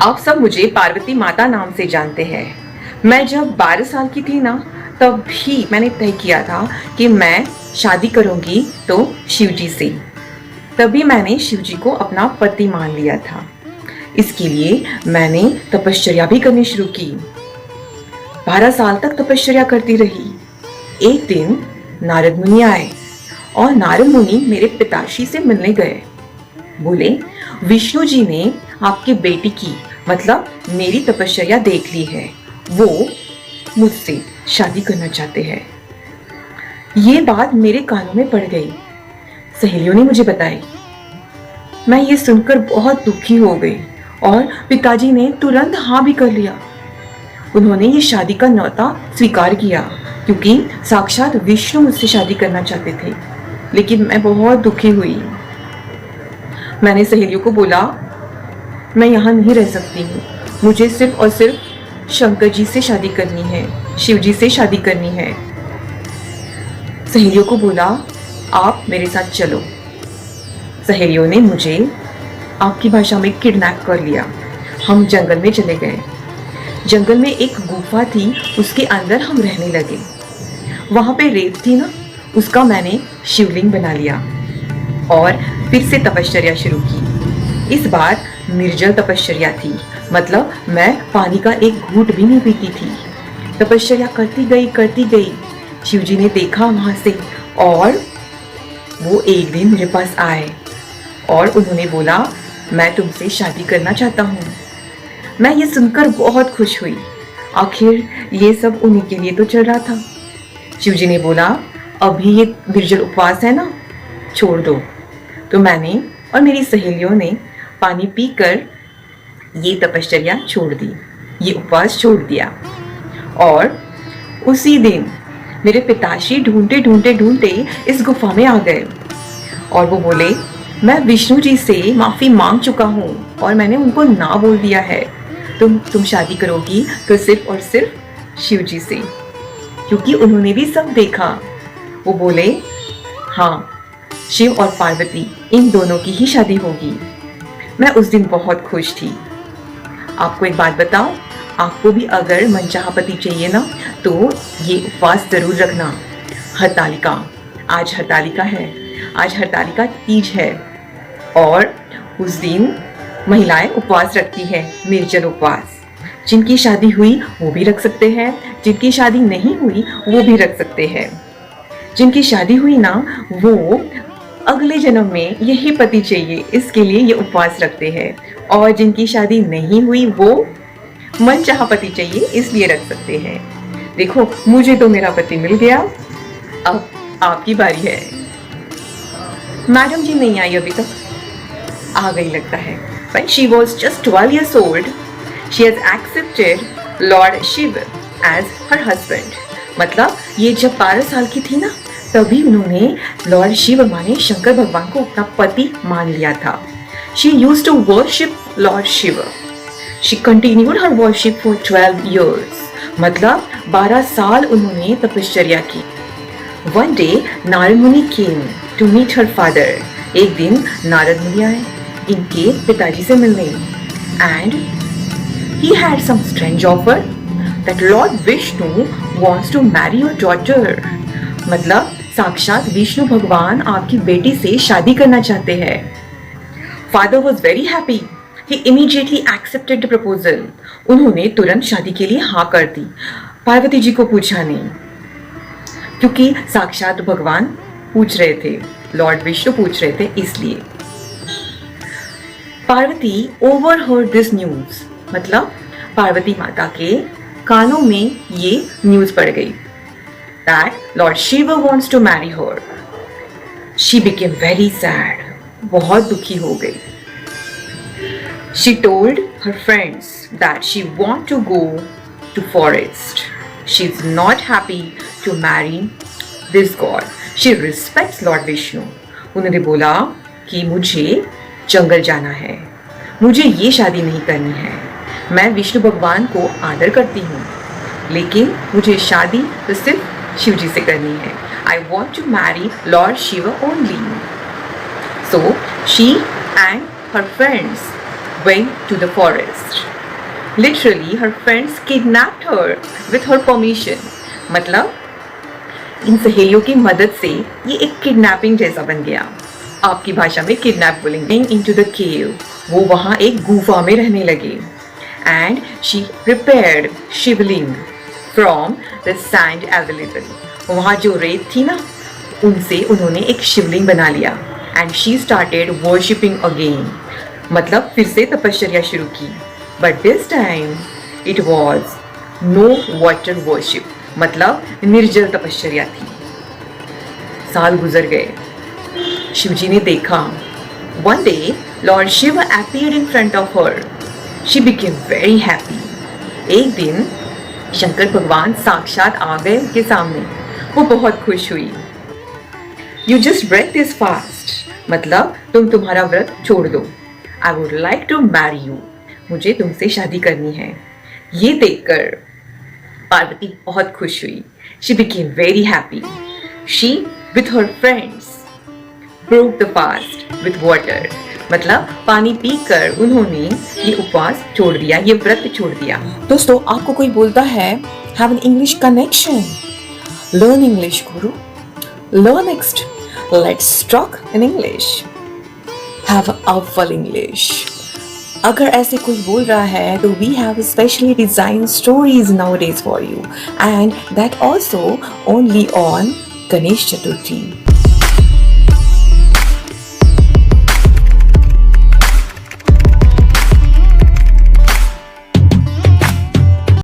आप सब मुझे पार्वती माता नाम से जानते हैं। मैं जब 12 साल की थी ना, तब भी मैंने तय किया था कि मैं शादी करूंगी तो शिवजी से। तभी मैंने शिवजी को अपना पति मान लिया था। इसके लिए मैंने तपश्चर्या भी करनी शुरू की। 12 साल तक तपश्चर्या करती रही। एक दिन नारद मुनि आए और नारद मुनि मेरे पिताश्री से मिलने गए। बोले, विष्णु जी ने आपकी बेटी की मतलब मेरी तपश्चर्या देख ली है, वो मुझसे शादी करना चाहते हैं। ये बात मेरे कानों में पड़ गई। सहेलियों ने मुझे बताई। मैं ये सुनकर बहुत दुखी हो गई और पिताजी ने तुरंत हाँ भी कर लिया। उन्होंने ये शादी का न्योता स्वीकार किया क्योंकि साक्षात विष्णु मुझसे शादी करना चाहते थे। लेकिन मैं बहुत दुखी हुई। मैंने सहेलियों को बोला, मैं यहाँ नहीं रह सकती हूँ। मुझे सिर्फ और सिर्फ शंकर जी से शादी करनी है, शिव जी से शादी करनी है। सहेलियों को बोला, आप मेरे साथ चलो। सहेलियों ने मुझे आपकी भाषा में किडनैप कर लिया। हम जंगल में चले गए। जंगल में एक गुफा थी, उसके अंदर हम रहने लगे। वहाँ पे रेत थी ना, उसका मैंने शिवलिंग बना लिया और फिर से तपश्चर्या शुरू की। इस बार निर्जल तपश्चर्या थी, मतलब मैं पानी का एक घूंट भी नहीं पीती थी। तपश्चर्या करती गई। शिवजी ने देखा वहां से और वो एक दिन मेरे पास आए और उन्होंने बोला, मैं तुमसे शादी करना चाहता हूँ। मैं ये सुनकर बहुत खुश हुई। आखिर ये सब उन्हीं के लिए तो चल रहा था। शिवजी ने बोला, अभी ये निर्जल उपवास है ना, छोड़ दो। तो मैंने और मेरी सहेलियों ने पानी पीकर ये तपश्चर्या छोड़ दी, ये उपवास छोड़ दिया। और उसी दिन मेरे पिताश्री ढूंढते इस गुफा में आ गए और वो बोले, मैं विष्णु जी से माफी मांग चुका हूँ और मैंने उनको ना बोल दिया है। तुम शादी करोगी तो सिर्फ और सिर्फ शिव जी से, क्योंकि उन्होंने भी सब देखा। वो बोले, हाँ, शिव और पार्वती इन दोनों की ही शादी होगी। मैं उस दिन बहुत खुश थी। आपको एक बात बताऊं, आपको भी अगर मनचाहा पति चाहिए ना, तो ये उपवास जरूर रखना। हरतालिका, आज हरतालिका है, आज हरतालिका तीज है और उस दिन महिलाएं उपवास रखती है, निर्जल उपवास। जिनकी शादी हुई वो भी रख सकते हैं, जिनकी शादी नहीं हुई वो भी रख सकते हैं। जिनकी शादी हुई ना, वो अगले जन्म में यही पति चाहिए, इसके लिए ये उपवास रखते हैं। और जिनकी शादी नहीं हुई वो मनचाहा पति चाहिए, इसलिए रख सकते हैं। देखो, मुझे तो मेरा पति मिल गया, अब आपकी बारी है। मैडम जी नहीं आई अभी तक, आ गई लगता है। When she was just 12 years old, she has accepted Lord Shiva as her husband. मतलब ये जब 12 साल की थी ना, तभी उन्होंने लॉर्ड शिव माने शंकर भगवान को अपना पति मान लिया था। She used to worship Lord Shiva. She continued her worship for 12 years. मतलब 12 साल उन्होंने तपश्चर्या की। One day, नारद मुनि came to meet her father. एक दिन नारद मुनि आए इनके पिताजी से मिलने, and he had some strange offer that Lord Vishnu wants to marry your daughter. मतलब साक्षात विष्णु भगवान आपकी बेटी से शादी करना चाहते हैं। Father was very happy. He immediately accepted the proposal. उन्होंने तुरंत शादी के लिए हाँ कर दी। पार्वती जी को पूछा नहीं, क्योंकि साक्षात भगवान पूछ रहे थे, लॉर्ड विष्णु पूछ रहे थे, इसलिए। पार्वती ओवरहर्ड दिस न्यूज, मतलब पार्वती माता के कानों में ये न्यूज पड़ गई that Lord Shiva wants to marry her. She became very sad. बहुत दुखी हो गई। She told her friends that she want to go to forest. She is not happy to marry this god. She respects Lord Vishnu. उन्होंने बोला कि मुझे जंगल जाना है, मुझे ये शादी नहीं करनी है। मैं विष्णु भगवान को आदर करती हूँ, लेकिन मुझे शादी तो सिर्फ शिव जी से करनी है। I want to marry Lord Shiva only. So she and her friends went to the forest. Literally, her friends kidnapped her with her permission. मतलब इन सहेलियों की मदद से ये एक किडनैपिंग जैसा बन गया. आपकी भाषा में किडनैप बोलेंगे. into the cave, वो वहाँ एक गुफा में रहने लगे. and she prepared Shivling from the sand available. वहाँ जो रेत थी ना, उनसे उन्होंने एक शिवलिंग बना लिया. and she started worshipping again. मतलब फिर से तपश्चर्या शुरू की. but this time it was no water worship. मतलब निर्जल तपश्चर्या थी. साल गुजर गए. शिवजी ने देखा. One day, Lord Shiva appeared in front of her. She became very happy. एक दिन शंकर भगवान साक्षात आ गए उनके सामने. वो बहुत खुश हुई. You just break this fast. मतलब तुम तुम्हारा व्रत छोड़ दो. I would like to marry you. मुझे तुमसे शादी करनी है. ये देखकर पार्वती बहुत खुश हुई. She became very happy. She, with her friends, broke the fast with water. मतलब पानी पीकर उन्होंने ये उपवास छोड़ दिया, ये व्रत छोड़ दिया. दोस्तों, आपको कोई बोलता है have an English connection. Learn English, Guru. Learn next. Let's talk in English. Have awful English. अगर ऐसे कोई बोल रहा है तो we have specially designed stories nowadays for you, and that also only on Ganesh Chaturthi.